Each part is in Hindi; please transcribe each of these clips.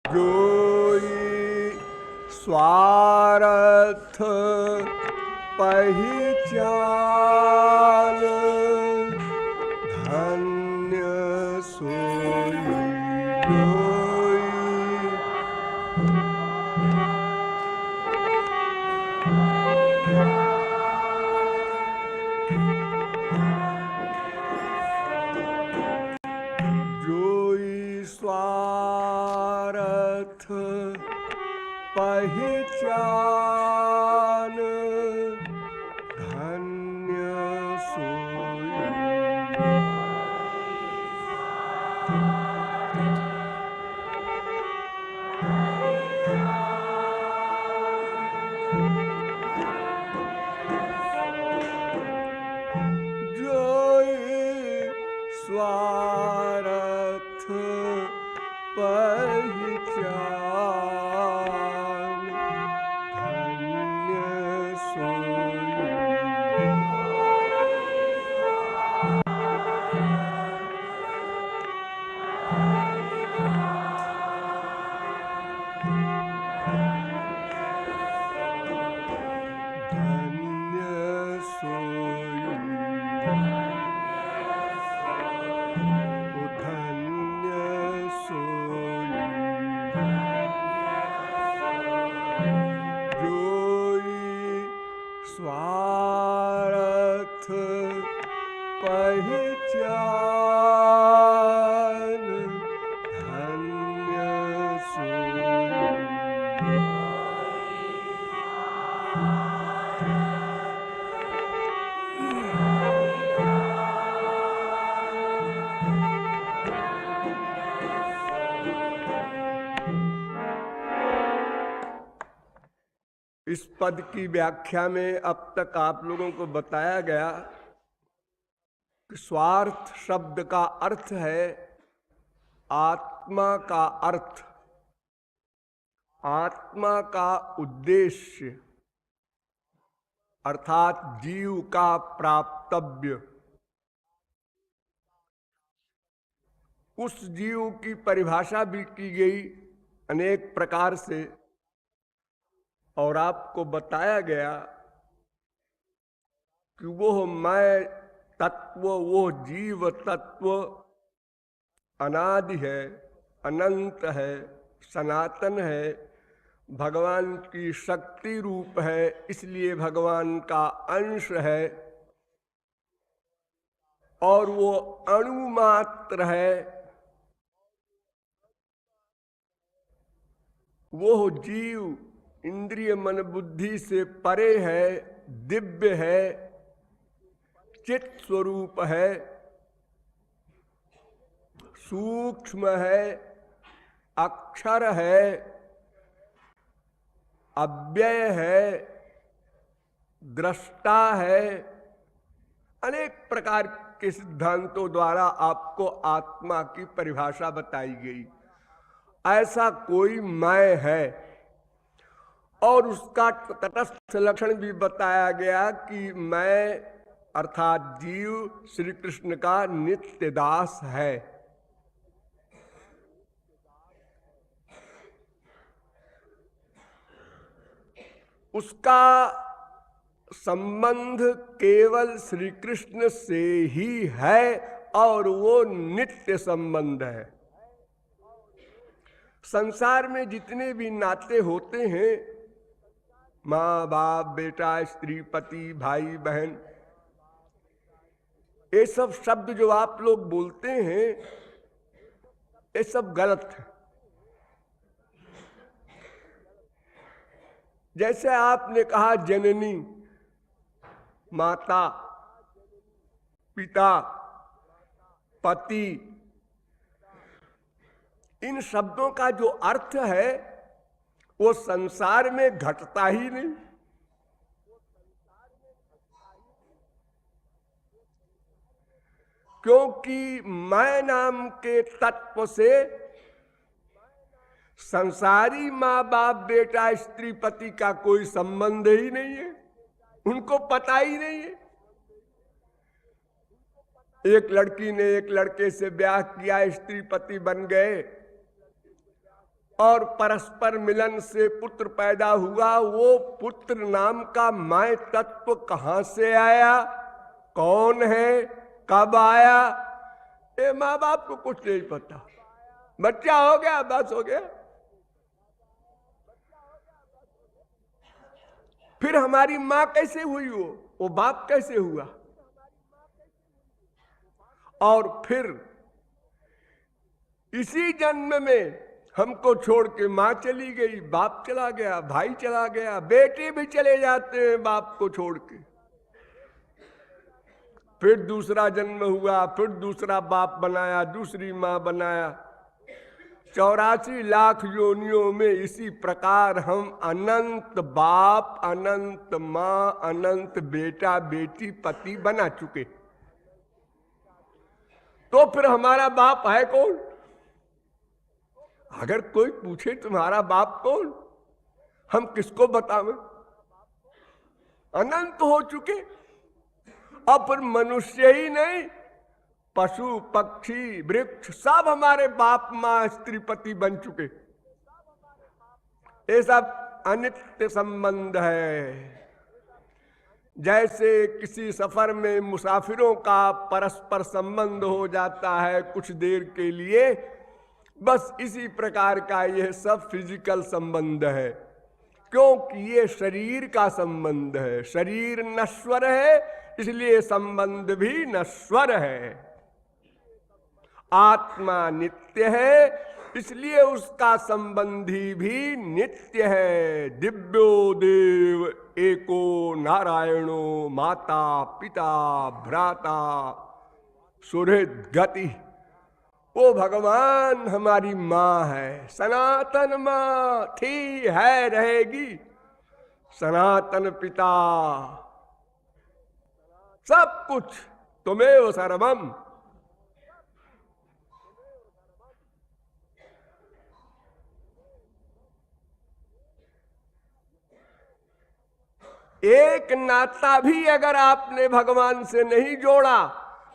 जोई स्वार्थ पहिचान, धन्य सोई जोई। जोई स्वार्थ पहिचान, धन्य सोई। जोई स्वार्थ पहिचान, धन्य सोई। धन्य सोई, ओ धन्य सोई। जोई स्वार्थ पहिचान, धन्य सोई। इस पद की व्याख्या में अब तक आप लोगों को बताया गया कि स्वार्थ शब्द का अर्थ है आत्मा का अर्थ, आत्मा का उद्देश्य, अर्थात जीव का प्राप्तव्य। उस जीव की परिभाषा भी की गई अनेक प्रकार से, और आपको बताया गया कि वो मैं तत्व, वो जीव तत्व अनादि है, अनंत है, सनातन है, भगवान की शक्ति रूप है, इसलिए भगवान का अंश है, और वो अणु मात्र है। वो जीव इंद्रिय मन बुद्धि से परे है, दिव्य है, चित स्वरूप है, सूक्ष्म है, अक्षर है, अव्यय है, दृष्टा है। अनेक प्रकार के सिद्धांतों द्वारा आपको आत्मा की परिभाषा बताई गई। ऐसा कोई मैं है, और उसका तटस्थ लक्षण भी बताया गया कि मैं अर्थात जीव श्री कृष्ण का नित्य दास है। उसका संबंध केवल श्री कृष्ण से ही है, और वो नित्य संबंध है। संसार में जितने भी नाते होते हैं, माँ बाप, बेटा, स्त्री, पति, भाई बहन, ये सब शब्द जो आप लोग बोलते हैं, ये सब गलत है। जैसे आपने कहा जननी, माता, पिता, पति, इन शब्दों का जो अर्थ है वो संसार में घटता ही नहीं। क्योंकि मैं नाम के तत्व से संसारी माँ बाप, बेटा, स्त्री, पति का कोई संबंध ही नहीं है, उनको पता ही नहीं है। एक लड़की ने एक लड़के से ब्याह किया, स्त्री पति बन गए, और परस्पर मिलन से पुत्र पैदा हुआ, वो पुत्र नाम का मैं तत्व कहां से आया, कौन है, कब आया, ये माँ बाप को कुछ नहीं पता। बच्चा हो गया, बस हो गया। फिर हमारी माँ कैसे हुई, वो बाप कैसे हुआ, और फिर इसी जन्म में हमको छोड़ के माँ चली गई, बाप चला गया, भाई चला गया, बेटे भी चले जाते हैं बाप को छोड़ के। फिर दूसरा जन्म हुआ, फिर दूसरा बाप बनाया, दूसरी माँ बनाया। 84 लाख योनियों में इसी प्रकार हम अनंत बाप, अनंत माँ, अनंत बेटा बेटी पति बना चुके। तो फिर हमारा बाप है कौन? अगर कोई पूछे तुम्हारा बाप कौन, हम किसको बतावें? अनंत हो चुके। अब फिर मनुष्य ही नहीं, पशु पक्षी वृक्ष सब हमारे बाप माँ स्त्री पति बन चुके। ये सब अनित्य संबंध है। जैसे किसी सफर में मुसाफिरों का परस्पर संबंध हो जाता है कुछ देर के लिए, बस इसी प्रकार का यह सब फिजिकल संबंध है, क्योंकि ये शरीर का संबंध है। शरीर नश्वर है, इसलिए संबंध भी नश्वर है। आत्मा नित्य है, इसलिए उसका संबंधी भी नित्य है। दिव्यो देव एको नारायणो माता पिता भ्राता सुहृद गति। वो भगवान हमारी माँ है, सनातन माँ थी, है, रहेगी। सनातन पिता सब कुछ तुमेव सर्वम। एक नाता भी अगर आपने भगवान से नहीं जोड़ा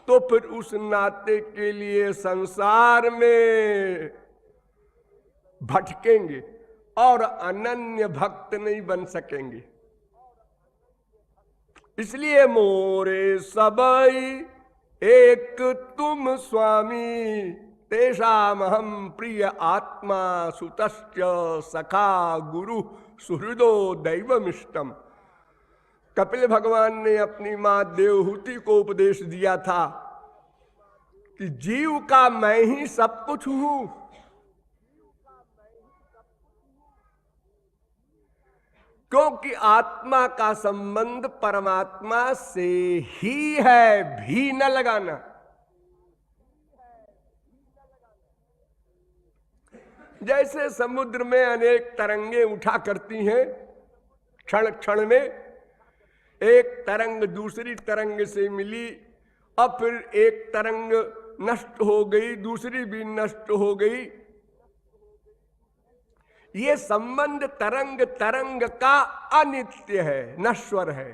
तो फिर उस नाते के लिए संसार में भटकेंगे और अनन्य भक्त नहीं बन सकेंगे। इसलिए मोरे सबई एक तुम स्वामी, तेषाम हम प्रिय आत्मा सुतश्च सखा गुरु सुहृदो दैवमिष्टम। कपिल भगवान ने अपनी मां देवहूति को उपदेश दिया था कि जीव का मैं ही सब कुछ हूं। क्योंकि आत्मा का संबंध परमात्मा से ही है, भी न लगाना। जैसे समुद्र में अनेक तरंगे उठा करती हैं, क्षण क्षण में एक तरंग दूसरी तरंग से मिली, अब फिर एक तरंग नष्ट हो गई, दूसरी भी नष्ट हो गई। ये संबंध तरंग तरंग का अनित्य है, नश्वर है।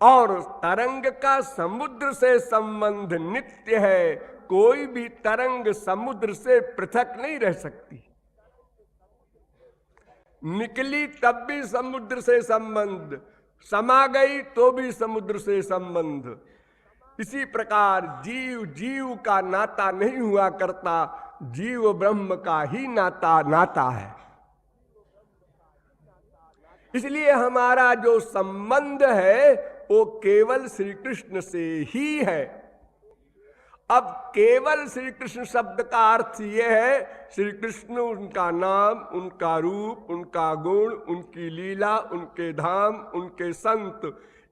और तरंग का समुद्र से संबंध नित्य है। कोई भी तरंग समुद्र से पृथक नहीं रह सकती। निकली तब भी समुद्र से संबंध, समा गई तो भी समुद्र से संबंध। इसी प्रकार जीव जीव का नाता नहीं हुआ करता, जीव ब्रह्म का ही नाता है। इसलिए हमारा जो संबंध है वो केवल श्री कृष्ण से ही है। अब केवल श्री कृष्ण शब्द का अर्थ यह है, श्री कृष्ण उनका नाम, उनका रूप, उनका गुण, उनकी लीला, उनके धाम, उनके संत,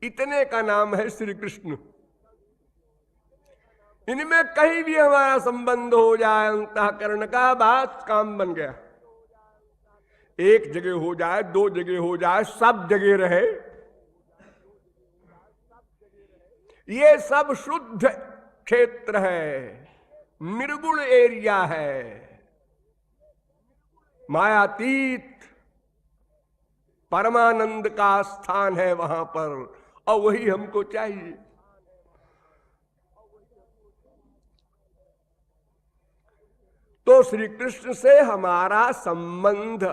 इतने का नाम है श्री कृष्ण। इनमें कहीं भी हमारा संबंध हो जाए अंतःकरण का, बात काम बन गया। एक जगह हो जाए, दो जगह हो जाए, सब जगह रहे, ये सब शुद्ध क्षेत्र है, निर्गुण एरिया है, मायातीत परमानंद का स्थान है वहां पर, और वही हमको चाहिए। तो तो श्री कृष्ण से हमारा संबंध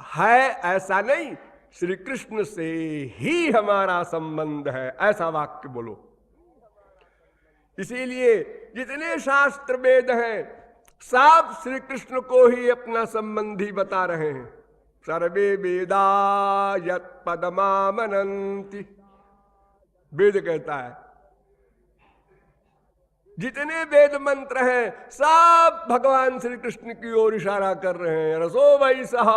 है ऐसा नहीं, श्री कृष्ण से ही हमारा संबंध है ऐसा वाक्य बोलो। इसीलिए जितने शास्त्र वेद हैं सब श्री कृष्ण को ही अपना संबंधी बता रहे हैं। सर्वे वेदा यत् पदमामनन्ति, वेद कहता है जितने वेद मंत्र हैं सब भगवान श्री कृष्ण की ओर इशारा कर रहे हैं। रसो वै सः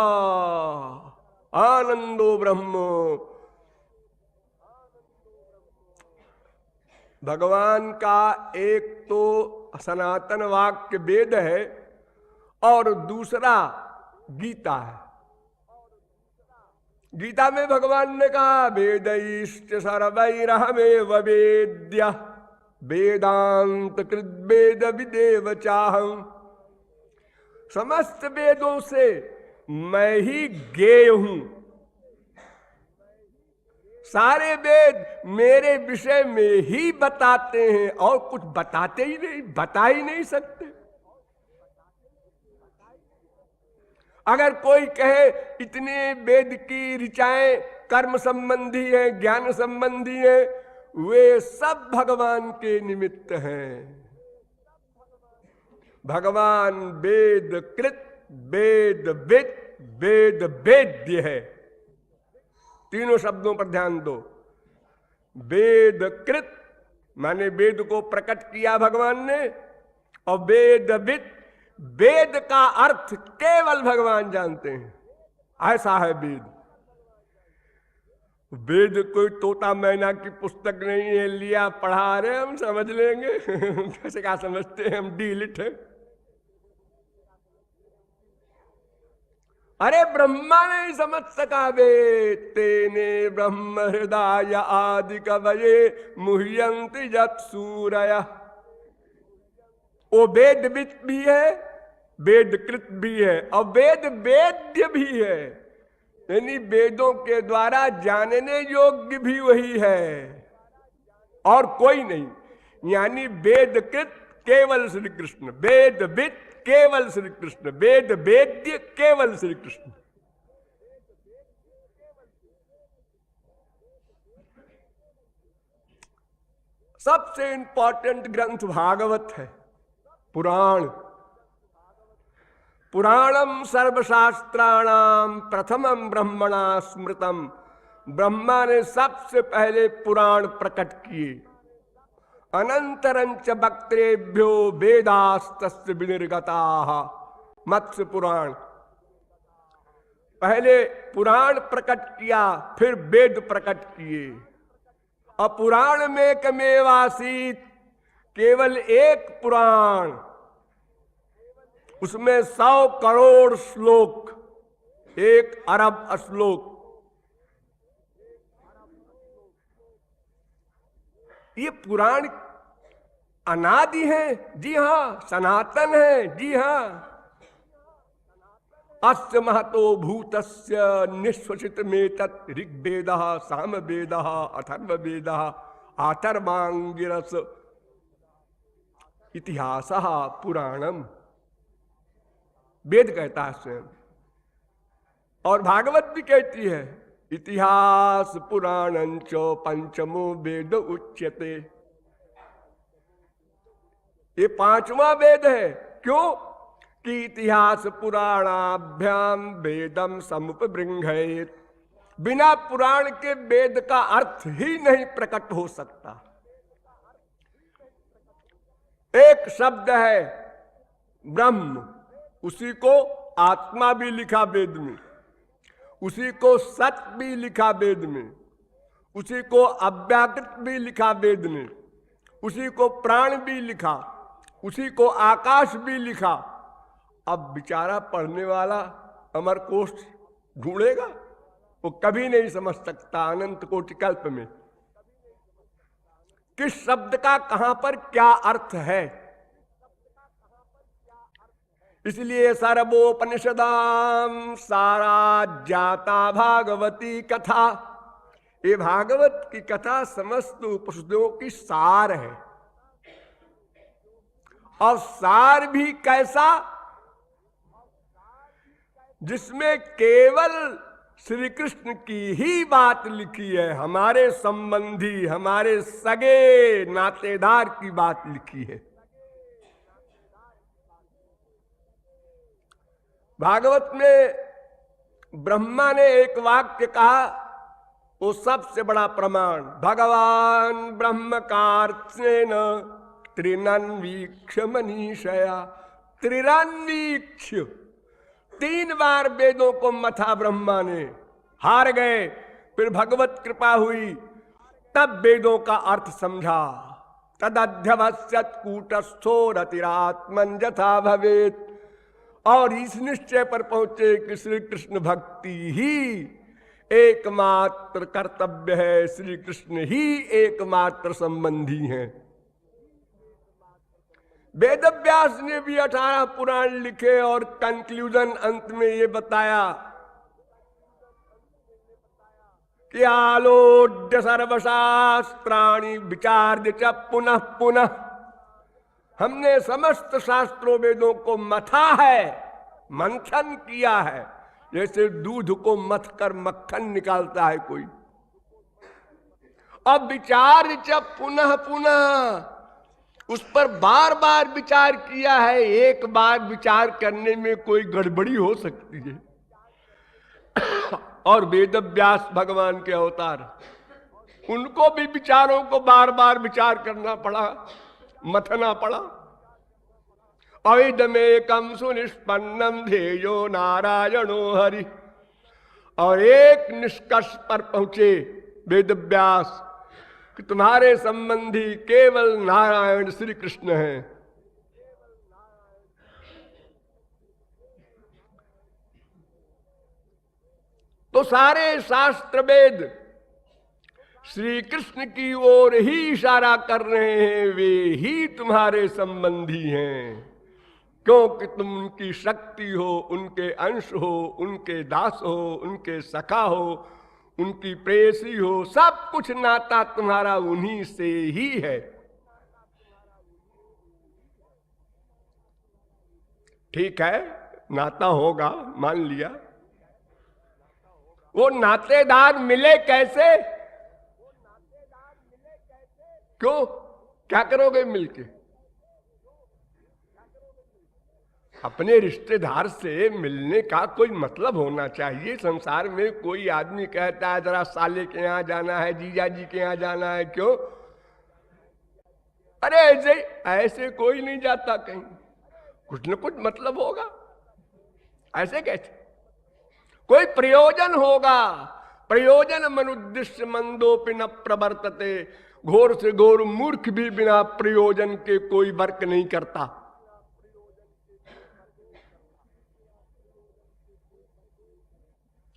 आनंदो ब्रह्म, भगवान का एक तो सनातन वाक्य वेद है और दूसरा गीता है। गीता में भगवान ने कहा वेदैश्च सर्वैरहमेव वेद्य वेदांत कृत वेद विदेव चाहं, समस्त वेदों से मैं ही ज्ञेय हूं, सारे वेद मेरे विषय में ही बताते हैं और कुछ बताते ही नहीं, बता ही नहीं सकते। अगर कोई कहे इतने वेद की ऋचाएं कर्म संबंधी है, ज्ञान संबंधी है, वे सब भगवान के निमित्त हैं। भगवान वेद कृत, वेद विद, वेद वेद्य है। तीनों शब्दों पर ध्यान दो। वेद कृत माने वेद को प्रकट किया भगवान ने, और वेद विद, वेद का अर्थ केवल भगवान जानते हैं, ऐसा है वेद। वेद कोई तोता मैना की पुस्तक नहीं है, लिया पढ़ा रहे हम समझ लेंगे कैसे क्या समझते हैं हम, डीलिट है। अरे ब्रह्मा नहीं समझ सका वेद, तेने ब्रह्म हृदय आदि कवये मुह्यंति जत सूरय। वो वेदविद भी है, वेदकृत भी है और वेद वेद्य भी है, यानी वेदों के द्वारा जानने योग्य भी वही है और कोई नहीं। यानी वेदकृत केवल श्री कृष्ण, वेदविद केवल श्री कृष्ण, वेद वेद्य केवल श्री कृष्ण। सबसे इंपॉर्टेंट ग्रंथ भागवत है, पुराण। पुराणम सर्वशास्त्राणाम प्रथमम ब्रह्मणा स्मृतम, ब्रह्मा ने सबसे पहले पुराण प्रकट किए। अनंतरंच वक्त्रेभ्यो वेदास्तस्य विनिर्गताः, मत्स्य पुराण। पहले पुराण प्रकट किया, फिर वेद प्रकट किए। अपुराण में कमेवासीत, केवल एक पुराण, उसमें 100 करोड़ श्लोक, 1 अरब श्लोक। ये पुराण अनादि है, जी हां, सनातन है, जी हां। अस्य महतो भूतस्य निश्वसित में तत् ऋग्वेदः सामवेदः अथर्ववेदः अथर्वांगिरस इतिहासः पुराणम। वेद कहता है स्वयं, और भागवत भी कहती है इतिहास पुराणंच पंचमो वेद उच्यते। ये 5वां वेद है। क्यों? कि इतिहास पुराणाभ्याम वेदम समुपबृंहयेत्, बिना पुराण के वेद का अर्थ ही नहीं प्रकट हो सकता। एक शब्द है ब्रह्म, उसी को आत्मा भी लिखा वेद में, उसी को सत भी लिखा वेद में, उसी को अव्याकृत भी लिखा वेद में, उसी को प्राण भी लिखा, उसी को आकाश भी लिखा। अब बेचारा पढ़ने वाला अमरकोश ढूंढेगा, वो कभी नहीं समझ सकता अनंत कोटि कल्प में किस शब्द का कहां पर क्या अर्थ है। इसलिए सर्वोपनिषदाम सारा जाता भागवती कथा, ये भागवत की कथा समस्त उपनिषदों की सार है। और सार भी कैसा? जिसमें केवल श्री कृष्ण की ही बात लिखी है, हमारे संबंधी, हमारे सगे नातेदार की बात लिखी है। भागवत में ब्रह्मा ने एक वाक्य कहा, वो सबसे बड़ा प्रमाण, भगवान ब्रह्म कार्त्स्येन त्रिनन्वीक्ष मनीषया। त्रिनन्वीक्ष, 3 बार वेदों को मथा ब्रह्मा ने, हार गए। फिर भगवत कृपा हुई, तब वेदों का अर्थ समझा। तदध्यवस्यत कूटस्थो रतिरात्मन यथा भवेत। और इस निश्चय पर पहुंचे कि श्री कृष्ण भक्ति ही एकमात्र कर्तव्य है, श्री कृष्ण ही एकमात्र संबंधी हैं। वेदव्यास ने भी 18 पुराण लिखे और कंक्लूजन अंत में ये बताया कि आलोड्य सर्वशास्त्राणि विचार्य च पुनः पुनः। हमने समस्त शास्त्रों वेदों को मथा है, मंथन किया है, जैसे दूध को मथ कर मक्खन निकालता है कोई। अब विचार च पुनः पुनः, उस पर बार बार विचार किया है। एक बार विचार करने में कोई गड़बड़ी हो सकती है। और वेदव्यास भगवान के अवतार, उनको भी विचारों को बार बार विचार करना पड़ा, मथना पड़ा। अविदमेकं सुनिष्पन्नम ध्येयो नारायणो हरि। और एक निष्कर्ष पर पहुंचे वेदव्यास कि तुम्हारे संबंधी केवल नारायण श्री कृष्ण हैं। तो सारे शास्त्र वेद श्री कृष्ण की ओर ही इशारा कर रहे हैं, वे ही तुम्हारे संबंधी हैं। क्योंकि तुम उनकी शक्ति हो, उनके अंश हो, उनके दास हो, उनके सखा हो, उनकी प्रेयसी हो। सब कुछ नाता तुम्हारा उन्हीं से ही है। ठीक है, नाता होगा, मान लिया। वो नातेदार मिले कैसे? क्यों, क्या करोगे मिलके? अपने रिश्तेदार से मिलने का कोई मतलब होना चाहिए। संसार में कोई आदमी कहता है जरा साले के यहाँ जाना है, जीजा जी के यहाँ जाना है, क्यों? अरे ऐसे कोई नहीं जाता कहीं, कुछ न कुछ मतलब होगा। ऐसे कैसे? कोई प्रयोजन होगा। प्रयोजन मनुद्दिश्य मंदोपि न प्रवर्तते। घोर से घोर मूर्ख भी बिना प्रयोजन के कोई वर्क नहीं करता।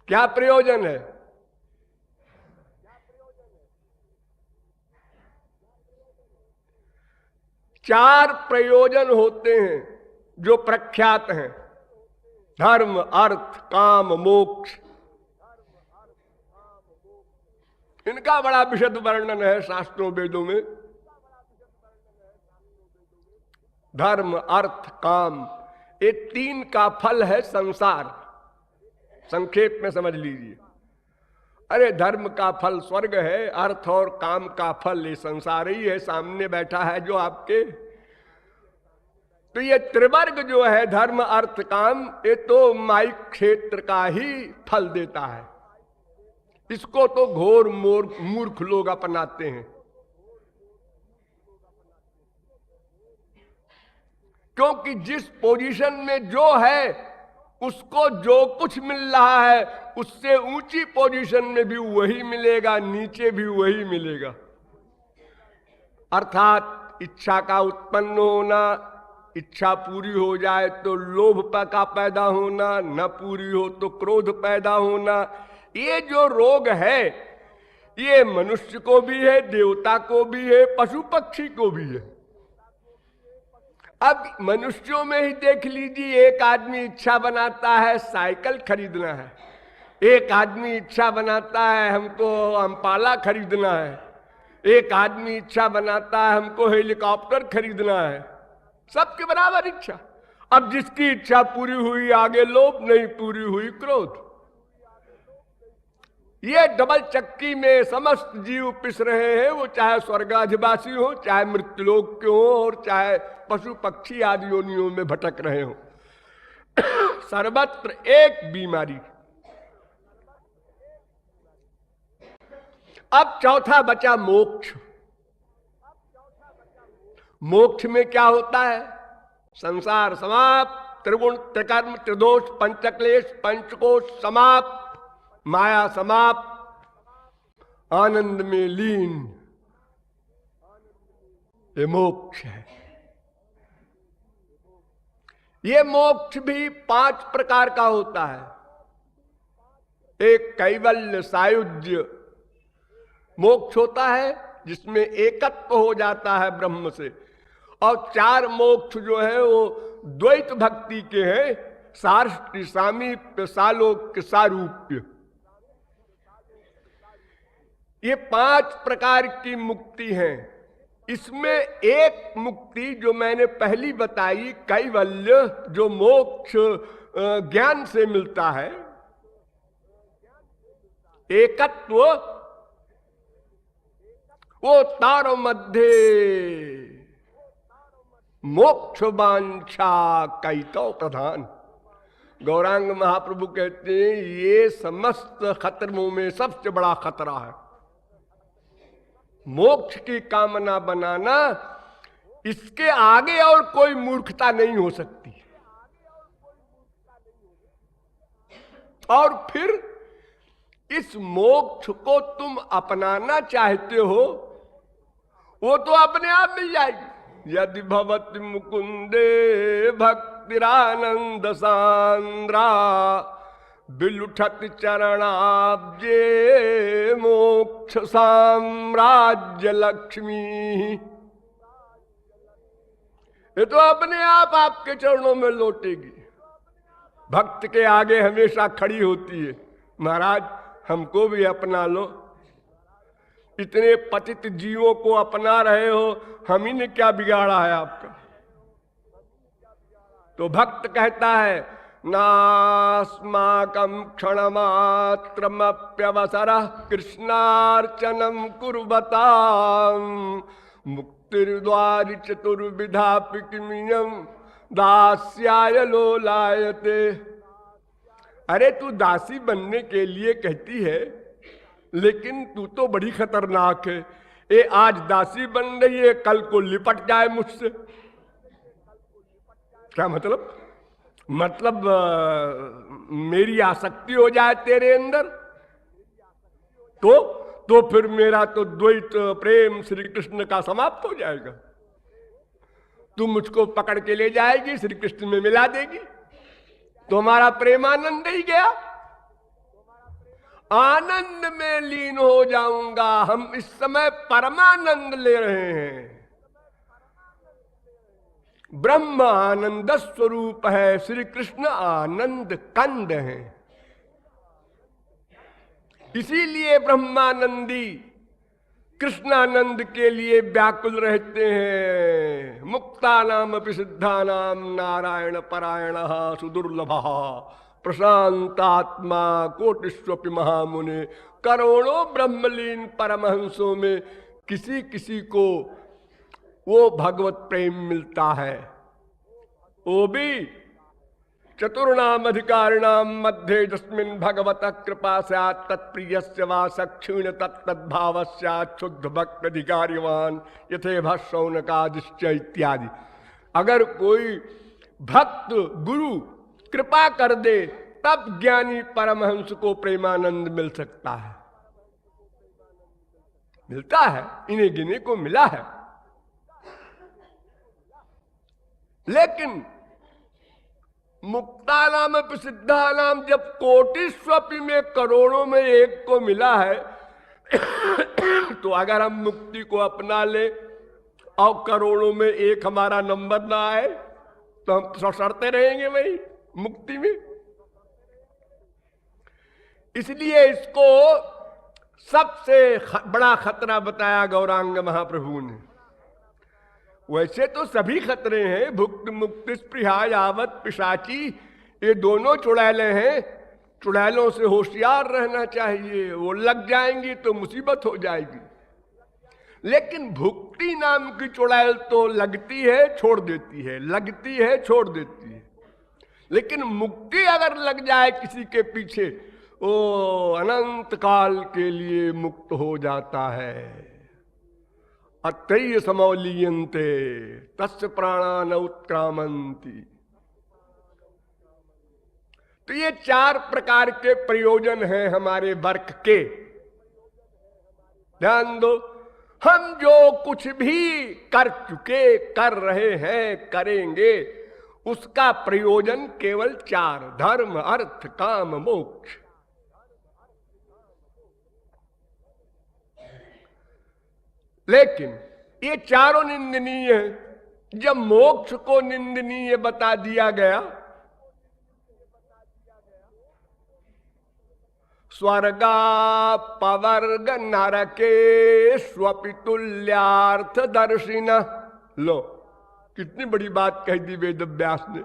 क्या प्रयोजन है? चार प्रयोजन होते हैं जो प्रख्यात हैं, धर्म, अर्थ, काम, मोक्ष। इनका बड़ा विशद वर्णन है शास्त्रों वेदों में। धर्म, अर्थ, काम, ये 3 का फल है संसार। संक्षेप में समझ लीजिए। अरे धर्म का फल स्वर्ग है, अर्थ और काम का फल ये संसार ही है, सामने बैठा है जो आपके। तो ये त्रिवर्ग जो है, धर्म, अर्थ, काम, ये तो माइक क्षेत्र का ही फल देता है। इसको तो घोर मूर्ख लोग अपनाते हैं। क्योंकि जिस पोजीशन में जो है, उसको जो कुछ मिल रहा है, उससे ऊंची पोजीशन में भी वही मिलेगा, नीचे भी वही मिलेगा। अर्थात इच्छा का उत्पन्न होना, इच्छा पूरी हो जाए तो लोभ का पैदा होना, न पूरी हो तो क्रोध पैदा होना। ये जो रोग है, ये मनुष्य को भी है, देवता को भी है, पशु पक्षी को भी है। अब मनुष्यों में ही देख लीजिए, एक आदमी इच्छा बनाता है साइकिल खरीदना है, एक आदमी इच्छा बनाता है हमको अम्पाला खरीदना है, एक आदमी इच्छा बनाता है हमको हेलीकॉप्टर खरीदना है। सबके बराबर इच्छा। अब जिसकी इच्छा पूरी हुई आगे लोभ, नहीं पूरी हुई क्रोध। ये डबल चक्की में समस्त जीव पिस रहे हैं, वो चाहे स्वर्गाधिवासी हो, चाहे मृत्युलोक के हो, और चाहे पशु पक्षी आदि योनियों में भटक रहे हो। सर्वत्र एक बीमारी। अब चौथा बचा मोक्ष। मोक्ष में क्या होता है? संसार समाप्त, त्रिगुण त्रिकर्म त्रिदोष पंचक्लेश पंचकोश समाप्त, माया समाप्त, आनंद में लीन। ये मोक्ष है। ये मोक्ष भी 5 प्रकार का होता है। एक कैवल्य सायुज्य मोक्ष होता है, जिसमें एकत्व हो जाता है ब्रह्म से। और 4 मोक्ष जो है वो द्वैत भक्ति के हैं, सार्ष्टी, सामीप्य, सालोक्य, सारूप्य। ये 5 प्रकार की मुक्ति है। इसमें एक मुक्ति जो मैंने पहली बताई, कैवल्य, जो मोक्ष ज्ञान से मिलता है, एकत्व, वो तार मध्य मोक्ष वांछा कैतो प्रधान। गौरांग महाप्रभु कहते हैं ये समस्त खतरों में सबसे बड़ा खतरा है। मोक्ष की कामना बनाना, इसके आगे और कोई मूर्खता नहीं हो सकती। और फिर इस मोक्ष को तुम अपनाना चाहते हो, वो तो अपने आप मिल जाएगी। यदि भवति मुकुंदे भक्तिरानंद सांद्रा बिलुठत चरणाब्जे मोक्ष साम्राज्य लक्ष्मी। ये तो अपने आप आपके चरणों में लौटेगी। भक्त के आगे हमेशा खड़ी होती है, महाराज हमको भी अपना लो। इतने पतित जीवों को अपना रहे हो, हम ही ने क्या बिगाड़ा है आपका? तो भक्त कहता है नास्माकं क्षणमात्रमप्यवसरः कृष्णार्चनं कुर्वतां मुक्तिर्द्वारि चतुर्विधापि किमियं दास्याय लोलायते। अरे तू दासी बनने के लिए कहती है, लेकिन तू तो बड़ी खतरनाक है। ये आज दासी बन रही है, कल को लिपट जाए मुझसे। क्या मतलब? मतलब मेरी आसक्ति हो जाए तेरे अंदर, तो फिर मेरा तो द्वैत प्रेम श्री कृष्ण का समाप्त हो जाएगा। तू मुझको पकड़ के ले जाएगी, श्री कृष्ण में मिला देगी, तो हमारा प्रेमानंद ही गया। आनंद में लीन हो जाऊंगा। हम इस समय परमानंद ले रहे हैं। ब्रह्म आनंद स्वरूप है, श्री कृष्ण आनंद कंद है। इसीलिए ब्रह्मानंदी कृष्णानंद के लिए व्याकुल रहते हैं। मुक्तानाम अपि सिद्धानाम नारायण परायण सुदुर्लभ प्रशांतात्मा कोटिष्वपि महामुने। करोड़ों ब्रह्मलीन परमहंसों में किसी किसी को वो भगवत प्रेम मिलता है। वो भी चतुर्णाम अधिकारिणाम मध्य जस्मिन् भगवतः कृपा स्यात् तत्प्रियस्य वा सक्षीण तत्तद्भाव स्यात् शुद्ध भक्त अधिकारिवान यथे भौनकादिश्च इत्यादि। अगर कोई भक्त गुरु कृपा कर दे, तब ज्ञानी परमहंस को प्रेमानंद मिल सकता है। मिलता है, इन्हें गिने को मिला है। लेकिन मुक्तानाम सिद्धानाम जब कोटिस्वपि में करोड़ों में एक को मिला है, तो अगर हम मुक्ति को अपना ले और करोड़ों में एक हमारा नंबर ना आए, तो हम सड़ते रहेंगे वही मुक्ति में। इसलिए इसको सबसे बड़ा खतरा बताया गौरांग महाप्रभु ने। वैसे तो सभी खतरे हैं, भुक्त मुक्त स्पृहा यावत पिशाची, ये दोनों चुड़ैलें हैं। चुड़ैलों से होशियार रहना चाहिए, वो लग जाएंगी तो मुसीबत हो जाएगी। लेकिन भुक्ति नाम की चुड़ैल तो लगती है छोड़ देती है, लगती है छोड़ देती है। लेकिन मुक्ति अगर लग जाए किसी के पीछे, वो अनंत काल के लिए मुक्त हो जाता है। अतैय समौलीयन्ते तस्य प्राणा न उत्क्रामन्ति। तो ये 4 प्रकार के प्रयोजन हैं हमारे वर्क के। ध्यान दो, हम जो कुछ भी कर चुके, कर रहे हैं, करेंगे, उसका प्रयोजन केवल 4, धर्म अर्थ काम मोक्ष। लेकिन ये चारों निंदनीय हैं। जब मोक्ष को निंदनीय बता दिया गया, स्वर्गा पवर्ग नरके स्वपितुल्यार्थ दर्शिन। लो, कितनी बड़ी बात कह दी वेद व्यास ने।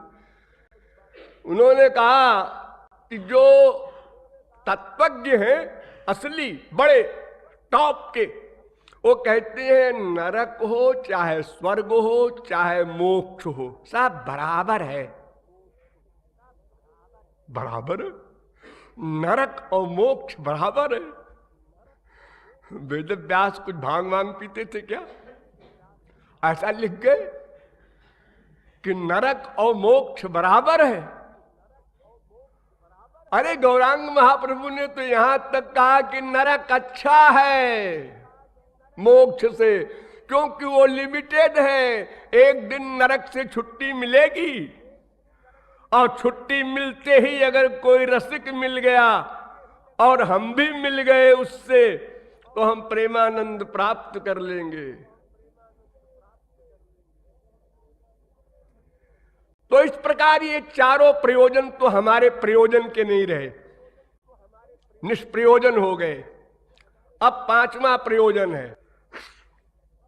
उन्होंने कहा कि जो तत्वज्ञ हैं असली बड़े टॉप के, वो कहते हैं नरक हो चाहे स्वर्ग हो चाहे मोक्ष हो, सब बराबर है। बराबर है, नरक और मोक्ष बराबर है। वेद व्यास कुछ भांग वांग पीते थे क्या? ऐसा लिख गए कि नरक और मोक्ष बराबर है। अरे गौरांग महाप्रभु ने तो यहां तक कहा कि नरक अच्छा है मोक्ष से, क्योंकि वो लिमिटेड है। एक दिन नरक से छुट्टी मिलेगी, और छुट्टी मिलते ही अगर कोई रसिक मिल गया और हम भी मिल गए उससे, तो हम प्रेमानंद प्राप्त कर लेंगे। तो इस प्रकार ये चारों प्रयोजन तो हमारे प्रयोजन के नहीं रहे, निष्प्रयोजन हो गए। अब 5वां प्रयोजन है।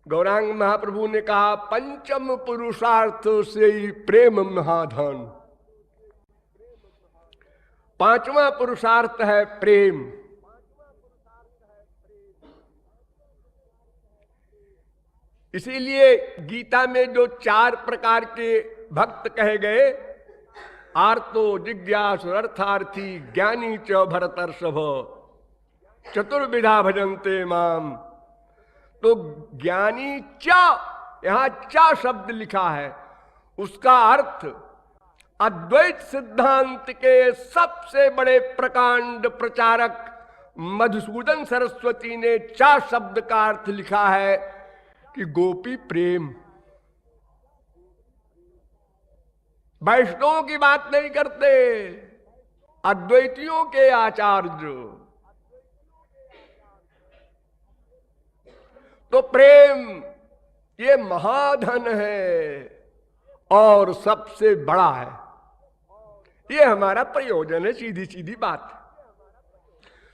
गौरांग महाप्रभु ने कहा पंचम पुरुषार्थ से ही प्रेम महाधन। 5वां पुरुषार्थ है प्रेम। इसीलिए गीता में जो 4 प्रकार के भक्त कहे गए, आर्तो जिज्ञासु अर्थार्थी ज्ञानी च भरतर्षभ चतुर्विधा भजन्ते माम। तो ज्ञानी च, यहां च शब्द लिखा है, उसका अर्थ अद्वैत सिद्धांत के सबसे बड़े प्रकांड प्रचारक मधुसूदन सरस्वती ने च शब्द का अर्थ लिखा है कि गोपी प्रेम। वैष्णवों की बात नहीं करते, अद्वैतियों के आचार्य। तो प्रेम ये महाधन है और सबसे बड़ा है। ये हमारा प्रयोजन है, सीधी सीधी बात।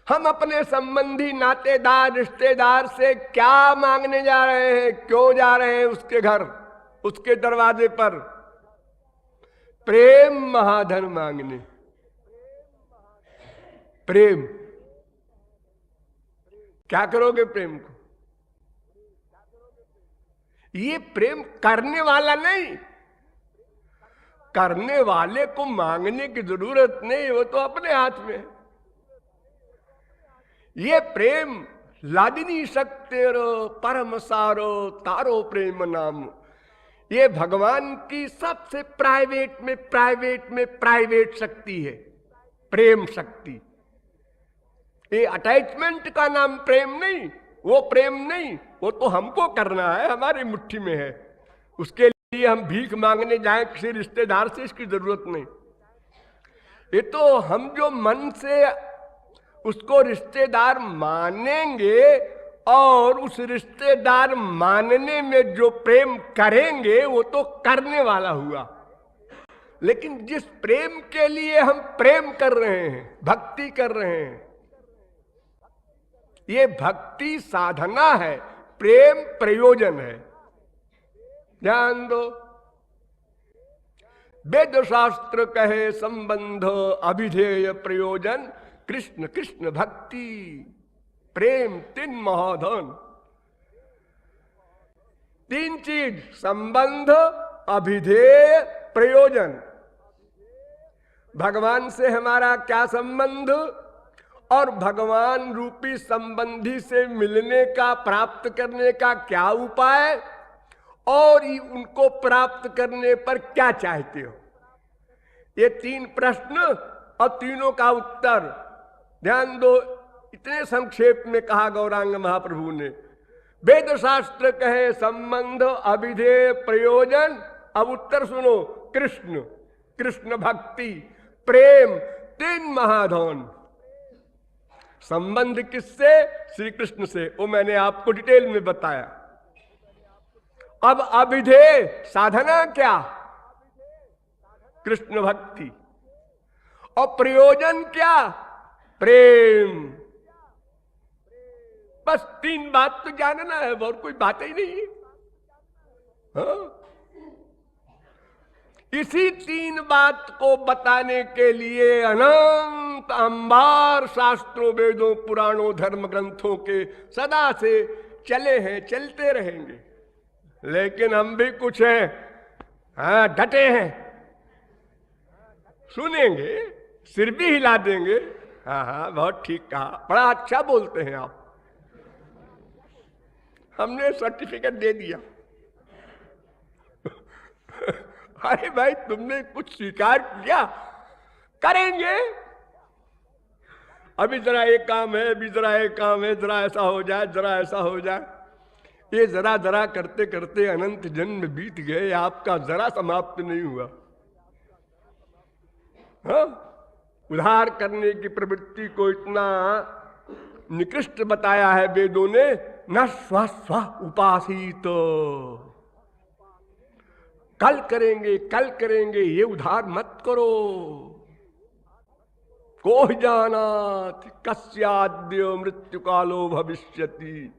हम अपने संबंधी नातेदार रिश्तेदार से क्या मांगने जा रहे हैं, क्यों जा रहे हैं उसके घर, उसके दरवाजे पर? प्रेम महाधन मांगने। प्रेम क्या करोगे प्रेम को? ये प्रेम करने वाला नहीं, करने वाले को मांगने की जरूरत नहीं, वो तो अपने हाथ में है। ये प्रेम लादिनी शक्तिरो परम सारो तारो प्रेम नाम। ये भगवान की सबसे प्राइवेट में प्राइवेट शक्ति है, प्रेम शक्ति। ये अटैचमेंट का नाम प्रेम नहीं, वो प्रेम नहीं, वो तो हमको करना है, हमारी मुट्ठी में है। उसके लिए हम भीख मांगने जाएं किसी रिश्तेदार से, इसकी जरूरत नहीं। ये तो हम जो मन से उसको रिश्तेदार मानेंगे और उस रिश्तेदार मानने में जो प्रेम करेंगे, वो तो करने वाला हुआ। लेकिन जिस प्रेम के लिए हम प्रेम कर रहे हैं, भक्ति कर रहे हैं, ये भक्ति साधना है, प्रेम प्रयोजन है। ध्यान दो, वेद शास्त्र कहे संबंध अभिधेय प्रयोजन कृष्ण कृष्ण भक्ति प्रेम तीन महाधन। तीन चीज, संबंध अभिधेय प्रयोजन। भगवान से हमारा क्या संबंध और भगवान रूपी संबंधी से मिलने का प्राप्त करने का क्या उपाय और उनको प्राप्त करने पर क्या चाहते हो, ये तीन प्रश्न और तीनों का उत्तर ध्यान दो। इतने संक्षेप में कहा गौरांग महाप्रभु ने, वेद शास्त्र कहे संबंध अभिधेय प्रयोजन। अब उत्तर सुनो, कृष्ण कृष्ण भक्ति प्रेम तीन महाधन। संबंध किससे? श्री कृष्ण से, वो मैंने आपको डिटेल में बताया। अब अभिधेय साधना क्या? कृष्ण भक्ति। और प्रयोजन क्या? प्रेम। बस तीन बात तो जानना है, और कोई बात ही नहीं है। हाँ? इसी तीन बात को बताने के लिए अनंत अंबार शास्त्रों वेदों पुराणों धर्म ग्रंथों के सदा से चले हैं, चलते रहेंगे। लेकिन हम भी कुछ हैं, हाँ डटे हैं, सुनेंगे, सिर भी हिला देंगे। हाँ हाँ बहुत ठीक कहा, बड़ा अच्छा बोलते हैं आप, हमने सर्टिफिकेट दे दिया। अरे भाई तुमने कुछ स्वीकार किया, करेंगे। अभी जरा एक काम है, अभी जरा एक काम है, जरा ऐसा हो जाए, जरा ऐसा हो जाए। ये जरा जरा करते करते अनंत जन्म बीत गए, आपका जरा समाप्त नहीं हुआ। हाँ? उद्धार करने की प्रवृत्ति को इतना निकृष्ट बताया है वेदों ने, न स्व स्व उपासित। कल करेंगे कल करेंगे, ये उद्धार मत करो। कोह जानाति कस्याद्य मृत्यु कालो भविष्यति।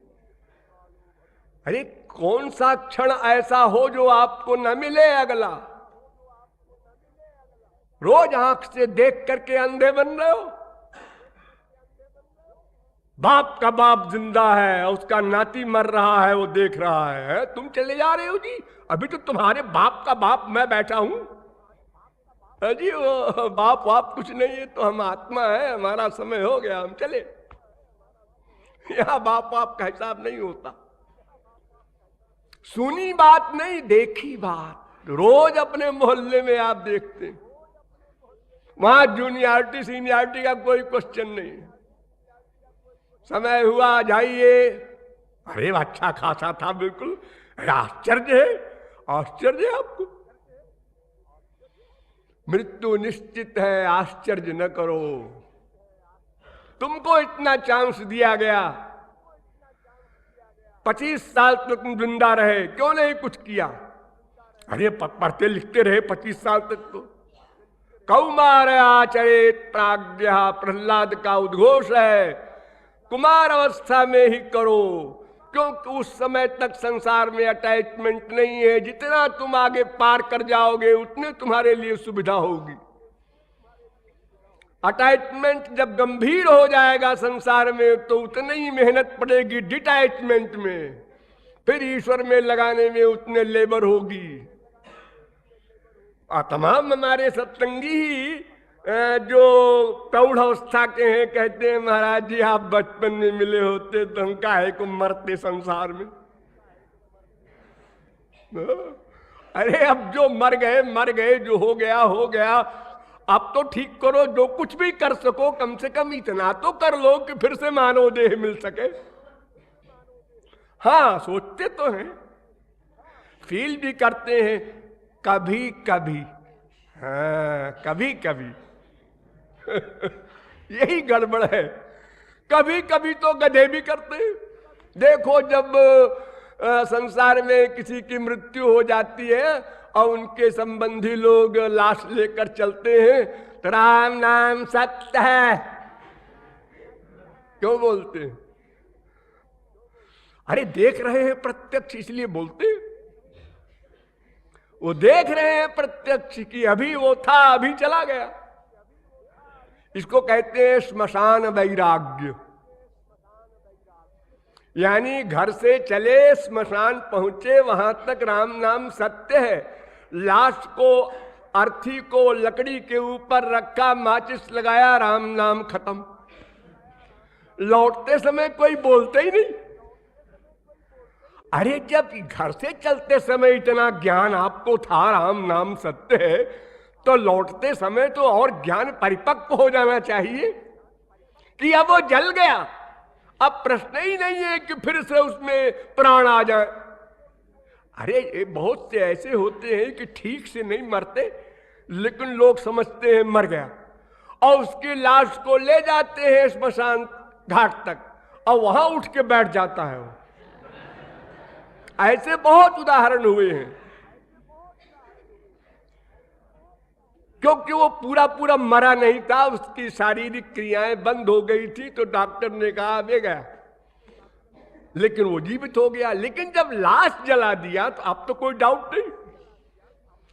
अरे कौन सा क्षण ऐसा हो जो आपको न मिले अगला? रोज आंख से देख करके अंधे बन रहे हो। बाप का बाप जिंदा है, उसका नाती मर रहा है, वो देख रहा है, तुम चले जा रहे हो जी। अभी तो तुम्हारे बाप का बाप मैं बैठा हूं जी, वो बाप वाप कुछ नहीं है, तो हम आत्मा है, हमारा समय हो गया, हम चले। यहां बाप वाप का हिसाब नहीं होता। सुनी बात नहीं, देखी बात। रोज अपने मोहल्ले में आप देखते हैं, वहां जूनियरिटी सीनियरिटी का कोई क्वेश्चन नहीं। समय हुआ जाइए, अरे अच्छा खासा था, बिल्कुल आश्चर्य है, आश्चर्य है आपको। मृत्यु निश्चित है, आश्चर्य न करो। तुमको इतना चांस दिया गया, 25 साल तक तुम जिंदा रहे, क्यों नहीं कुछ किया? अरे पढ़ते लिखते रहे 25 साल तक तो। कौमार आचरित प्राज्ञा, प्रहलाद का उद्घोष है, कुमार अवस्था में ही करो, क्योंकि उस समय तक संसार में अटैचमेंट नहीं है। जितना तुम आगे पार कर जाओगे उतने तुम्हारे लिए सुविधा होगी। अटैचमेंट जब गंभीर हो जाएगा संसार में तो उतनी ही मेहनत पड़ेगी डिटैचमेंट में, फिर ईश्वर में लगाने में उतने लेबर होगी। और तमाम हमारे सत्संगी ही जो प्रौढ़ अवस्था के हैं कहते हैं, महाराज जी आप बचपन में मिले होते तो हम काहे को मरते संसार में। अरे अब जो मर गए, जो हो गया हो गया। अब तो ठीक करो, जो कुछ भी कर सको कम से कम इतना तो कर लो कि फिर से मानव देह मिल सके। हाँ सोचते तो हैं, फील भी करते हैं कभी कभी, हाँ कभी कभी। यही गड़बड़ है, कभी कभी तो गधे भी करते हैं। देखो जब संसार में किसी की मृत्यु हो जाती है और उनके संबंधी लोग लाश लेकर चलते हैं तो राम नाम सत्य है क्यों बोलते हैं? अरे देख रहे हैं प्रत्यक्ष, इसलिए बोलते हैं। वो देख रहे हैं प्रत्यक्ष कि अभी वो था, अभी चला गया। इसको कहते हैं श्मशान वैराग्य। यानी घर से चले, श्मशान पहुंचे, वहां तक राम नाम सत्य है। लाश को, अर्थी को लकड़ी के ऊपर रखा, माचिस लगाया, राम नाम खत्म। लौटते समय कोई बोलते ही नहीं। अरे जब घर से चलते समय इतना ज्ञान आपको था, राम नाम सत्य है, तो लौटते समय तो और ज्ञान परिपक्व हो जाना चाहिए कि अब वो जल गया, अब प्रश्न ही नहीं है कि फिर से उसमें प्राण आ जाए। अरे ये बहुत से ऐसे होते हैं कि ठीक से नहीं मरते, लेकिन लोग समझते हैं मर गया, और उसकी लाश को ले जाते हैं श्मशान घाट तक, और वहां उठ के बैठ जाता है वो। ऐसे बहुत उदाहरण हुए हैं, क्योंकि वो पूरा पूरा मरा नहीं था, उसकी शारीरिक क्रियाएं बंद हो गई थी, तो डॉक्टर ने कहा अब ये गया, लेकिन वो जीवित हो गया। लेकिन जब लाश जला दिया तो अब तो कोई डाउट नहीं,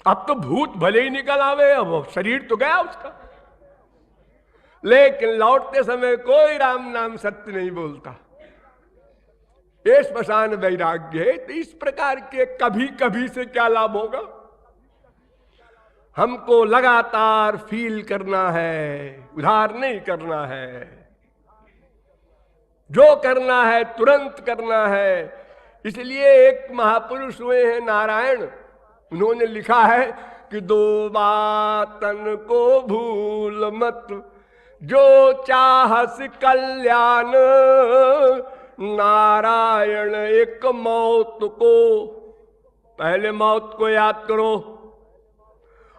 अब तो भूत भले ही निकल आवे, अब शरीर तो गया उसका। लेकिन लौटते समय कोई राम नाम सत्य नहीं बोलता। ये श्मशान वैराग्य है। तो इस प्रकार के कभी कभी से क्या लाभ होगा? हमको लगातार फील करना है, उधार नहीं करना है। जो करना है तुरंत करना है। इसलिए एक महापुरुष हुए हैं नारायण, उन्होंने लिखा है कि दो बातन को भूल मत, जो चाहस कल्याण, नारायण एक मौत को, पहले मौत को याद करो,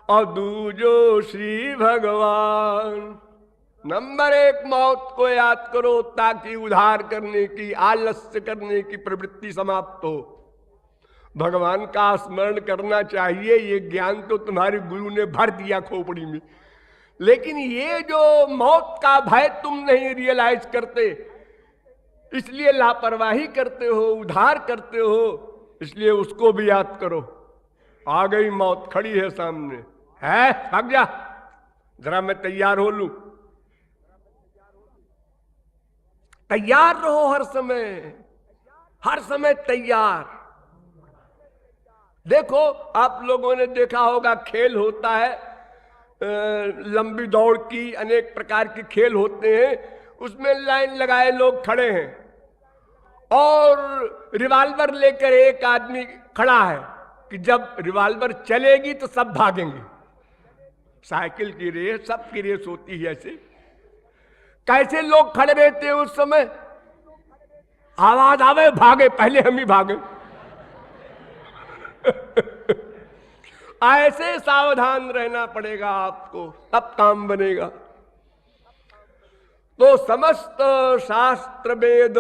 और दूजो श्री भगवान। नंबर एक मौत को याद करो, ताकि उद्धार करने की, आलस्य करने की प्रवृत्ति समाप्त हो। भगवान का स्मरण करना चाहिए, ये ज्ञान तो तुम्हारे गुरु ने भर दिया खोपड़ी में, लेकिन ये जो मौत का भय तुम नहीं रियलाइज करते, इसलिए लापरवाही करते हो, उधार करते हो, इसलिए उसको भी याद करो। आ गई मौत, खड़ी है सामने, है भाग जा, जरा मैं तैयार हो लूं। तैयार रहो हर समय तैयार। देखो आप लोगों ने देखा होगा, खेल होता है, लंबी दौड़ की, अनेक प्रकार के खेल होते हैं, उसमें लाइन लगाए लोग खड़े हैं, और रिवॉल्वर लेकर एक आदमी खड़ा है कि जब रिवॉल्वर चलेगी तो सब भागेंगे। साइकिल की रेस, सबकी रेस होती है ऐसे। कैसे लोग खड़े रहते हैं उस समय? आवाज आवे भागे, पहले हम ही भागे। ऐसे सावधान रहना पड़ेगा आपको, तब काम बनेगा। तो समस्त शास्त्र वेद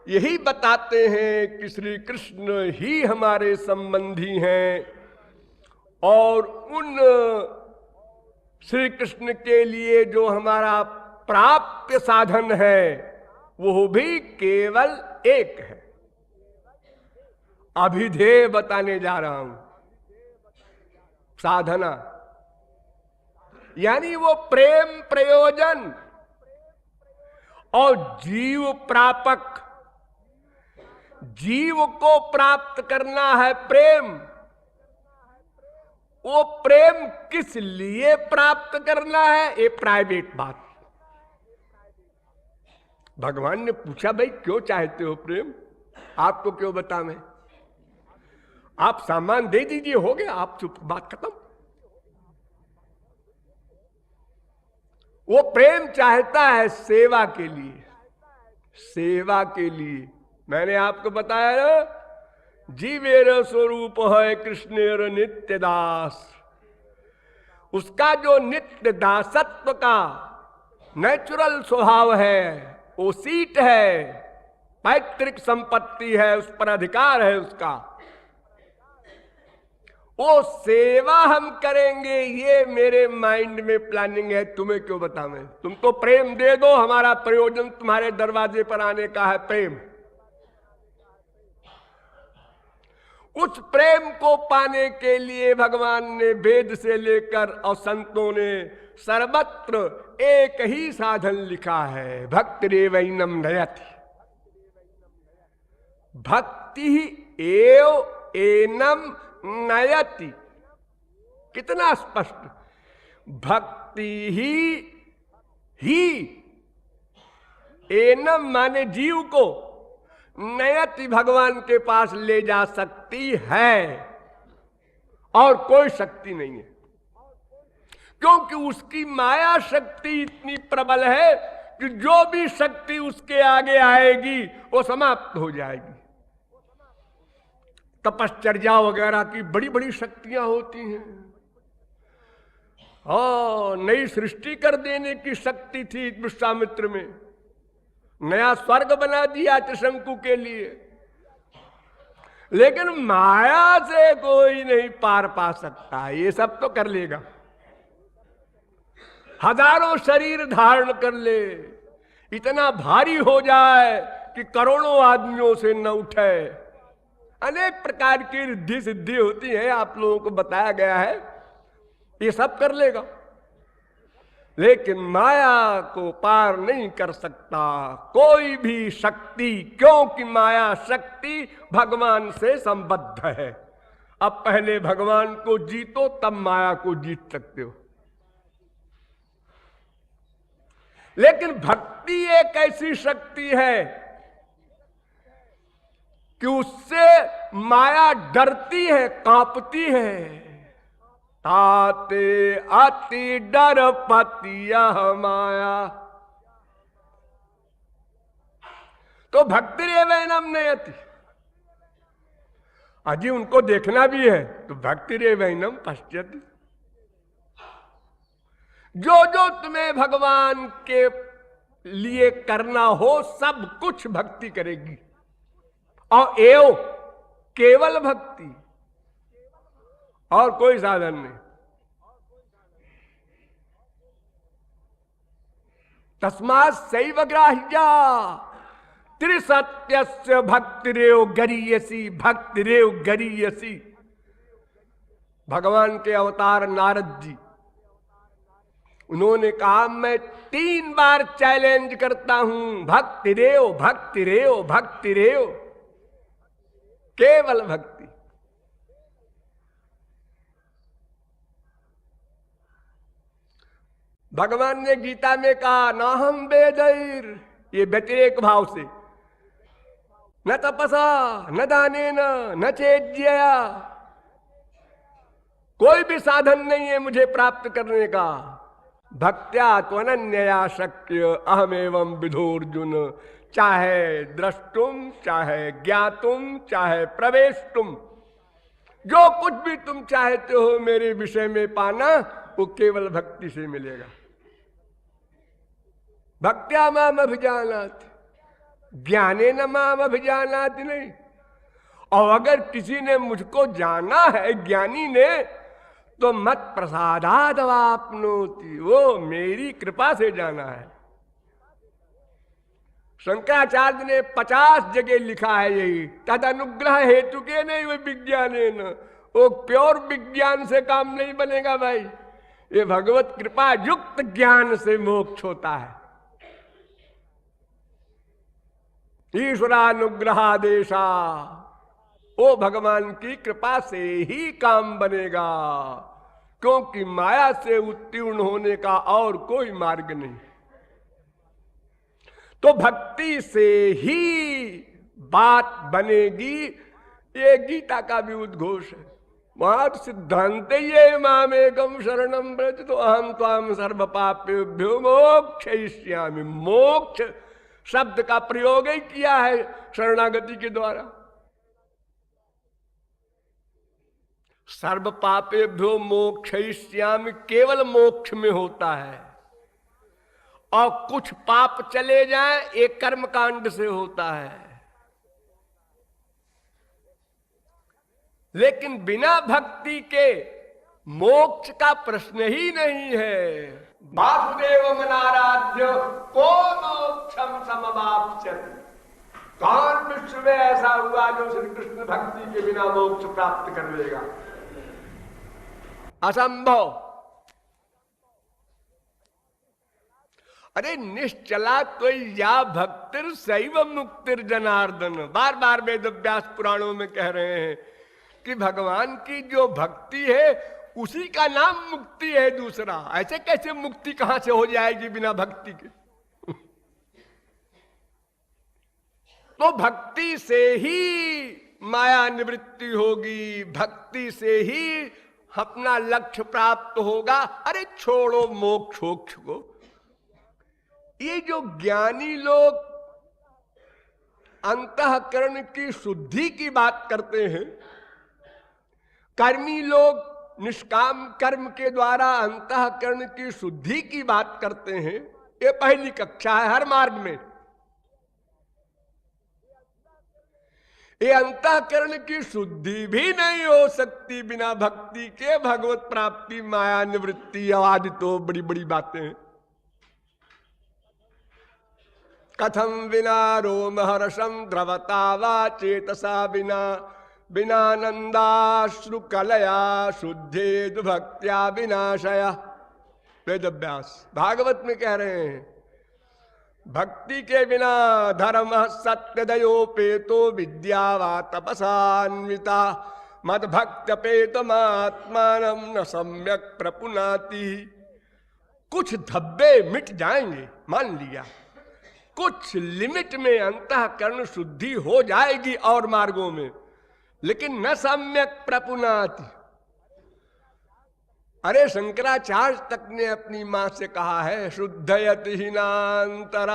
यही बताते हैं कि श्री कृष्ण ही हमारे संबंधी हैं, और उन श्री कृष्ण के लिए जो हमारा प्राप्य साधन है वो भी केवल एक है। अभिधेय बताने जा रहा हूं, साधना यानी वो प्रेम प्रयोजन और जीव प्रापक। जीव को प्राप्त करना है प्रेम। वो प्रेम किस लिए प्राप्त करना है, ये प्राइवेट बात। भगवान ने पूछा, भाई क्यों चाहते हो प्रेम? आपको क्यों बता मैं? आप सामान दे दीजिए, हो गया, आप चुप, बात खत्म। वो प्रेम चाहता है सेवा के लिए, सेवा के लिए। मैंने आपको बताया ना, जीवेर स्वरूप है कृष्णेर नित्य दास। उसका जो नित्य दासत्व का नेचुरल स्वभाव है, वो सीट है, पैतृक संपत्ति है, उस पर अधिकार है उसका। वो सेवा हम करेंगे, ये मेरे माइंड में प्लानिंग है। तुम्हें क्यों बताऊं? तुम तो प्रेम दे दो, हमारा प्रयोजन तुम्हारे दरवाजे पर आने का है प्रेम। उस प्रेम को पाने के लिए भगवान ने वेद से लेकर और संतों ने सर्वत्र एक ही साधन लिखा है, भक्तिरेवैनम नयति। भक्ति एव एनम नयति। कितना स्पष्ट! भक्ति ही एनम माने जीव को, नयति भगवान के पास ले जा सकती है, और कोई शक्ति नहीं है। क्योंकि उसकी माया शक्ति इतनी प्रबल है कि जो भी शक्ति उसके आगे आएगी वो समाप्त हो जाएगी। तपश्चर्या वगैरह की बड़ी बड़ी शक्तियां होती हैं, और नई सृष्टि कर देने की शक्ति थी विश्वामित्र में, नया स्वर्ग बना दिया त्रिशंकु के लिए। लेकिन माया से कोई नहीं पार पा सकता। ये सब तो कर लेगा, हजारों शरीर धारण कर ले, इतना भारी हो जाए कि करोड़ों आदमियों से न उठे। अनेक प्रकार की रिद्धि सिद्धि होती है, आप लोगों को बताया गया है, ये सब कर लेगा। लेकिन माया को पार नहीं कर सकता कोई भी शक्ति, क्योंकि माया शक्ति भगवान से संबद्ध है। अब पहले भगवान को जीतो, तब माया को जीत सकते हो। लेकिन भक्ति एक ऐसी शक्ति है कि उससे माया डरती है, कांपती है। ताते अति डर पतिया माया। तो भक्ति रेवैनम नयति। अजी उनको देखना भी है तो भक्ति रेवैनम पश्यति। जो जो तुम्हें भगवान के लिए करना हो सब कुछ भक्ति करेगी, और एव केवल भक्ति, और कोई साधन नहीं। तस्मात् सैव ग्राह्या त्रिसत्यस्य भक्तिरेव गरीयसी, भक्तिरेव गरीयसी। भगवान के अवतार नारद जी, उन्होंने कहा मैं 3 बार चैलेंज करता हूं, भक्तिरेव भक्तिरेव भक्तिरेव, केवल भक्ति। भगवान ने गीता में कहा नाहम वेदैर, ये व्यतिरेक भाव से, न तपसा न दानेन न चेज्यया, कोई भी साधन नहीं है मुझे प्राप्त करने का। भक्त्या त्वनन्यया शक्य अहमेवं विधोर्जुन, चाहे द्रष्टुम चाहे ज्ञातुम चाहे प्रवेशतुम, जो कुछ भी तुम चाहते हो मेरे विषय में पाना वो केवल भक्ति से मिलेगा। भक्त्या माम अभिजानाति, ज्ञाने न माम अभिजानाति नहीं। और अगर किसी ने मुझको जाना है, ज्ञानी ने, तो मत प्रसादाद वाप्नोति, वो मेरी कृपा से जाना है। शंकराचार्य ने 50 जगह लिखा है यही, तद अनुग्रह हेतु के नहीं वो विज्ञाने न, वो प्योर विज्ञान से काम नहीं बनेगा भाई, ये भगवत कृपा युक्त ज्ञान से मोक्ष होता है। ईश्वरानुग्रहादेशा, वो भगवान की कृपा से ही काम बनेगा, क्योंकि माया से उत्तीर्ण होने का और कोई मार्ग नहीं। तो भक्ति से ही बात बनेगी, ये गीता का भी उद्घोष है। वहां सिद्धांत ये मामेकम शरणम व्रज तो अहम त्वाम सर्व पापेभ्यो मोक्षयिष्यामि। मोक्ष शब्द का प्रयोग ही किया है शरणागति के द्वारा। सर्व पापेभ्यो मोक्षयिष्यामि केवल मोक्ष में होता है, और कुछ पाप चले जाएं एक कर्मकांड से होता है। लेकिन बिना भक्ति के मोक्ष का प्रश्न ही नहीं है। वासुदेव मनाराध्य को मोक्षम समवाप्स्यति। कौन विश्व में ऐसा हुआ जो श्री कृष्ण भक्ति के बिना मोक्ष प्राप्त कर लेगा? असंभव। अरे निश्चला तो या भक्तिर शैव मुक्तिर जनार्दन, बार बार वेद व्यास पुराणों में कह रहे हैं कि भगवान की जो भक्ति है उसी का नाम मुक्ति है। दूसरा ऐसे कैसे मुक्ति कहां से हो जाएगी बिना भक्ति के? तो भक्ति से ही माया निवृत्ति होगी, भक्ति से ही अपना लक्ष्य प्राप्त होगा। अरे छोड़ो मोक्ष मोक्ष को, ये जो ज्ञानी लोग अंतःकरण की शुद्धि की बात करते हैं, कर्मी लोग निष्काम कर्म के द्वारा अंतःकरण की शुद्धि की बात करते हैं, ये पहली कक्षा है हर मार्ग में। ये अंतःकरण की शुद्धि भी नहीं हो सकती बिना भक्ति के। भगवत प्राप्ति, माया निवृत्ति आदि तो बड़ी बड़ी बातें हैं। कथम विना रोम हर्षम द्रवता वा चेतसा बिना, बिनानंदाश्रु कलया शुद्धे भक्त्या विनाशया। वेद व्यास भागवत में कह रहे हैं, भक्ति के बिना धर्म सत्य दयोपेतो विद्या वा तपसान्विता, मद भक्त पेतमात्मानं न सम्यक प्रपुनाति। कुछ धब्बे मिट जाएंगे, मान लिया, कुछ लिमिट में अंतःकरण शुद्धि हो जाएगी और मार्गों में, लेकिन न सम्यक प्रपुनाति। अरे शंकराचार्य तक ने अपनी मां से कहा है, शुद्धयति हीनांतरात्मा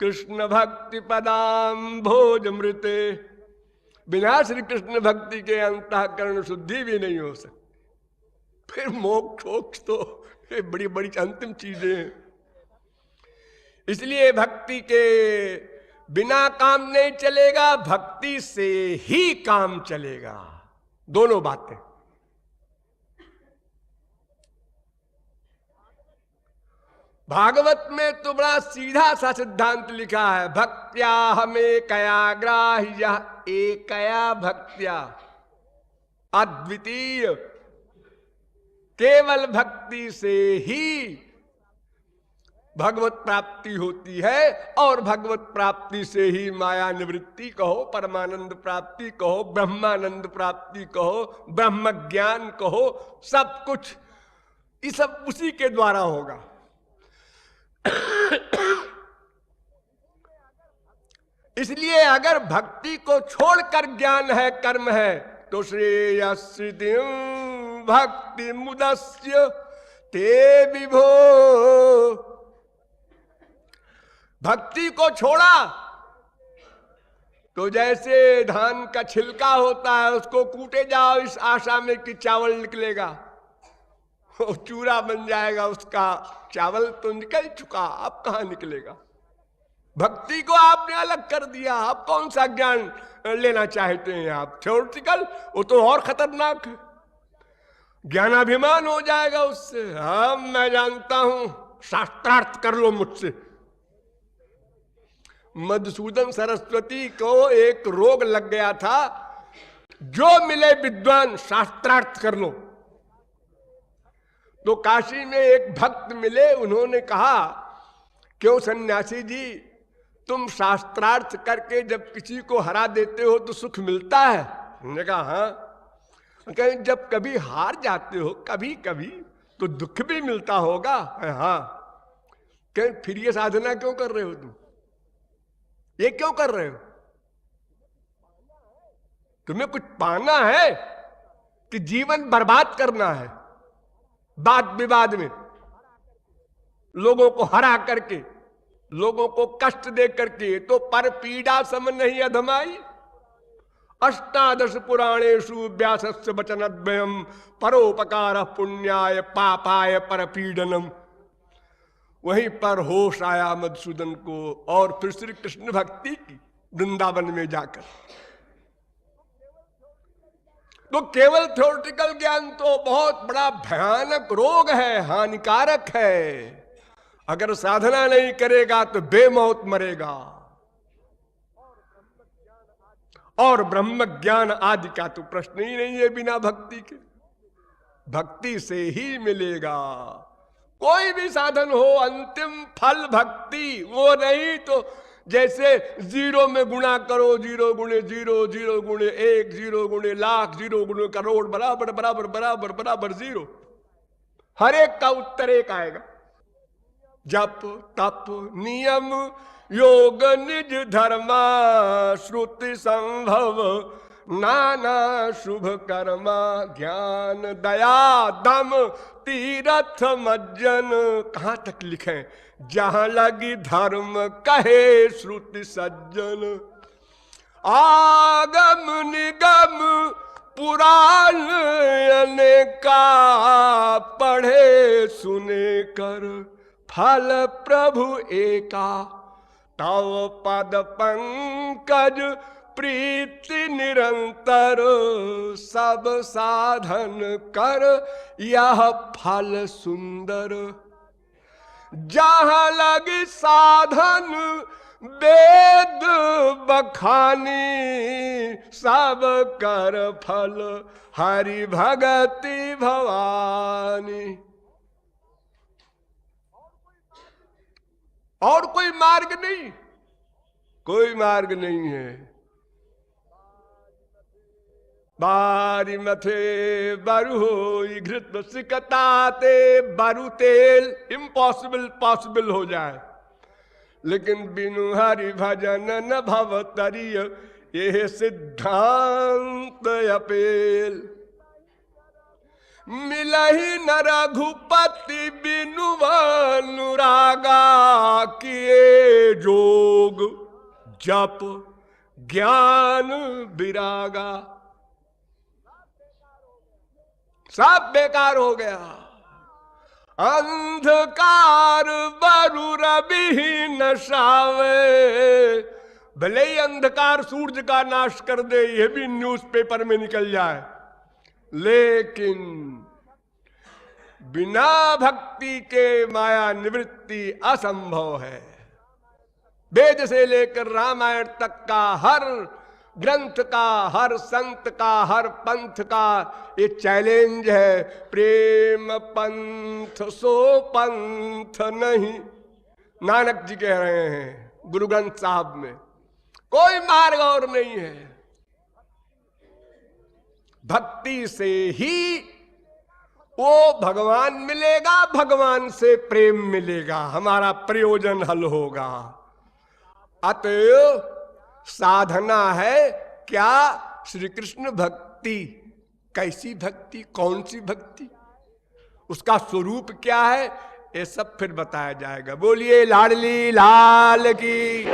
कृष्ण भक्ति पदाम भोजमृते। बिना श्री कृष्ण भक्ति के अंतःकरण शुद्धि भी नहीं हो सकती। फिर मोक्ष तो ये बड़ी बड़ी अंतिम चीजें हैं। इसलिए भक्ति के बिना काम नहीं चलेगा, भक्ति से ही काम चलेगा। दोनों बातें। भागवत में तो बड़ा सीधा सा सिद्धांत लिखा है, भक्त्या हमें कया ग्राह्य एकया भक्त्या अद्वितीय। केवल भक्ति से ही भगवत प्राप्ति होती है, और भगवत प्राप्ति से ही माया निवृत्ति कहो, परमानंद प्राप्ति कहो, ब्रह्मानंद प्राप्ति कहो, ब्रह्म ज्ञान कहो, सब कुछ ये सब उसी के द्वारा होगा। इसलिए अगर भक्ति को छोड़कर ज्ञान है, कर्म है, तो श्रेयस्ति भक्ति मुदस्य ते विभो। भक्ति को छोड़ा तो जैसे धान का छिलका होता है, उसको कूटे जाओ इस आशा में कि चावल निकलेगा, वो चूरा बन जाएगा, उसका चावल तो निकल चुका, अब कहां निकलेगा। भक्ति को आपने अलग कर दिया। आप कौन सा ज्ञान लेना चाहते हैं? आप थ्योरेटिकल, वो तो और खतरनाक है। ज्ञानाभिमान हो जाएगा उससे। हाँ मैं जानता हूं, शास्त्रार्थ कर लो मुझसे। मधुसूदन सरस्वती को एक रोग लग गया था, जो मिले विद्वान शास्त्रार्थ कर लो। तो काशी में एक भक्त मिले, उन्होंने कहा, क्यों सन्यासी जी, तुम शास्त्रार्थ करके जब किसी को हरा देते हो तो सुख मिलता है? उन्होंने कहा हाँ। कहीं जब कभी हार जाते हो कभी कभी तो दुख भी मिलता होगा? हाँ। कहीं फिर ये साधना क्यों कर रहे हो तुम? ये क्यों कर रहे हो? तुम्हें कुछ पाना है कि जीवन बर्बाद करना है वाद विवाद में, लोगों को हरा करके, लोगों को कष्ट दे करके? तो पर पीड़ा सम नहीं अधमाई। अष्टादश पुराणेषु व्यासस्य वचनद्वयम् परोपकार पुण्याय पापाय परपीडनम। वहीं पर होश आया मधुसूदन को, और फिर श्री कृष्ण भक्ति की वृंदावन में जाकर। तो केवल थ्योरेटिकल ज्ञान तो बहुत बड़ा भयानक रोग है, हानिकारक है। अगर साधना नहीं करेगा तो बेमौत मरेगा। और ब्रह्म ज्ञान आदि का तो प्रश्न ही नहीं है बिना भक्ति के। भक्ति से ही मिलेगा। कोई भी साधन हो, अंतिम फल भक्ति, वो नहीं तो जैसे जीरो में गुणा करो, 0 गुणे 0, 0 गुणे 1, 0 गुणे लाख, 0 गुणे करोड़, बराबर बराबर बराबर बराबर 0। हर एक का उत्तर एक आएगा। जप तप नियम योग निज धर्मा, श्रुति संभव नाना शुभ कर्मा, ज्ञान दया दम तीरथ मज्जन। कहां तक लिखें? जहां लगी धर्म कहे श्रुति सज्जन। आगम निगम पुराण अनेका, पढ़े सुने कर फल प्रभु एका। तव पद पंकज प्रीति निरंतर, सब साधन कर यह फल सुंदर। जहां लगी साधन वेद बखानी, सब कर फल हरि भगति भवानी। और कोई मार्ग नहीं, कोई मार्ग नहीं है। बारी मथे बरु होई घृत सिकताते, बरु तेल इम्पॉसिबल पॉसिबल हो जाए, लेकिन बिनु हरि भजन न भव तरिय, यह सिद्धांत अपेल। मिलहि न रघुपति बिनु अनुरागा, किए जोग जप ज्ञान विरागा। सब बेकार हो गया। अंधकार बरु रवि नशावे, भले ही अंधकार सूरज का नाश कर दे, यह भी न्यूज़पेपर में निकल जाए, लेकिन बिना भक्ति के माया निवृत्ति असंभव है। वेद से लेकर रामायण तक का हर ग्रंथ का, हर संत का, हर पंथ का ये चैलेंज है। प्रेम पंथ सो पंथ नहीं, नानक जी कह रहे हैं गुरु ग्रंथ साहब में। कोई मार्ग और नहीं है। भक्ति से ही वो भगवान मिलेगा, भगवान से प्रेम मिलेगा, हमारा प्रयोजन हल होगा। अतएव साधना है क्या? श्री कृष्ण भक्ति। कैसी भक्ति? कौन सी भक्ति? उसका स्वरूप क्या है? ये सब फिर बताया जाएगा। बोलिए लाडली लाल की।